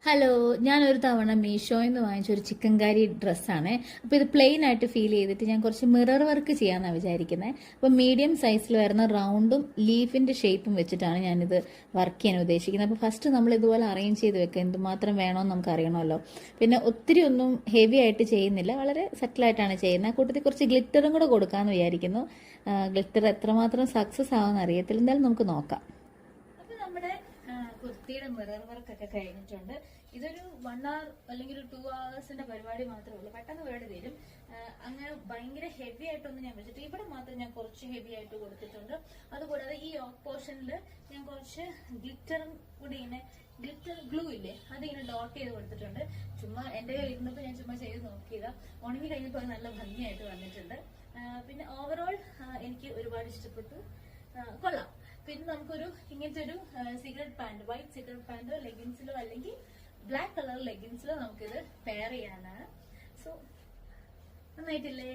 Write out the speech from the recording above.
Hello, ഞാനൊരു തവണ മീഷോയിൽ നിന്ന് വാങ്ങിച്ച ഒരു ചിക്കൻ കറി ഡ്രസ്സാണ്. അപ്പോൾ ഇത് പ്ലെയിൻ ആയിട്ട് ഫീൽ ചെയ്തിട്ട് ഞാൻ കുറച്ച് മിറർ വർക്ക് ചെയ്യാമെന്നാണ് വിചാരിക്കുന്നത്. അപ്പോൾ മീഡിയം സൈസിൽ വരുന്ന റൗണ്ടും ലീഫിൻ്റെ ഷേപ്പും വെച്ചിട്ടാണ് ഞാനിത് വർക്ക് ചെയ്യാൻ ഉദ്ദേശിക്കുന്നത്. അപ്പോൾ ഫസ്റ്റ് നമ്മൾ ഇതുപോലെ അറേഞ്ച് ചെയ്ത് വെക്കുക, എന്തുമാത്രം വേണമെന്ന് നമുക്ക് അറിയണമല്ലോ. പിന്നെ ഒത്തിരി ഒന്നും ഹെവി ആയിട്ട് ചെയ്യുന്നില്ല, വളരെ സെറ്റിലായിട്ടാണ് ചെയ്യുന്നത്. ആ കൂട്ടത്തിൽ കുറച്ച് ഗ്ലിറ്ററും കൂടെ കൊടുക്കാമെന്ന് വിചാരിക്കുന്നു. ഗ്ലിറ്റർ എത്രമാത്രം സക്സസ് ആവുമെന്ന് അറിയത്തില്ല, എന്തായാലും നമുക്ക് നോക്കാം. അപ്പോൾ നമ്മുടെ കുർത്തിയുടെ മിറർ വർക്ക് ഒക്കെ കഴിഞ്ഞിട്ടുണ്ട്. ഇതൊരു 1 hour അല്ലെങ്കിൽ 2 hours പരിപാടി മാത്രമേ ഉള്ളൂ, പെട്ടെന്ന് പരിപാടി തരും. അങ്ങനെ ഭയങ്കര ഹെവി ആയിട്ടൊന്നും ഞാൻ വെച്ചിട്ട് ഇവിടെ മാത്രം ഞാൻ കുറച്ച് ഹെവി ആയിട്ട് കൊടുത്തിട്ടുണ്ട്. അതുകൂടാതെ ഈ യോക്ക് പോർഷനിൽ ഞാൻ കുറച്ച് ഗ്ലിറ്ററും കൂടി ഇങ്ങനെ ഗ്ലിറ്റർ ഗ്ലൂ ഇല്ലേ, അതിങ്ങനെ ഡോട്ട് ചെയ്ത് കൊടുത്തിട്ടുണ്ട്. ചുമ്മാ എന്റെ കയ്യിൽ ഇരുന്നപ്പോൾ ഞാൻ ചുമ്മാ ചെയ്ത് നോക്കിയതാ. ഉണങ്ങി കഴിഞ്ഞപ്പോൾ അത് നല്ല ഭംഗിയായിട്ട് വന്നിട്ടുണ്ട്. പിന്നെ ഓവറോൾ എനിക്ക് ഒരുപാട് ഇഷ്ടപ്പെട്ടു, കൊള്ളാം. പിന്നെ നമുക്കൊരു ഇങ്ങനത്തെ ഒരു സിഗരറ്റ് പാന്റ്, വൈറ്റ് സിഗരറ്റ് പാന്റോ ലെഗിൻസിലോ അല്ലെങ്കിൽ ബ്ലാക്ക് കളർ ലെഗിൻസിലോ നമുക്കിത് പെയർ ചെയ്യാനാണ്. സോ നന്നായിട്ടില്ലേ?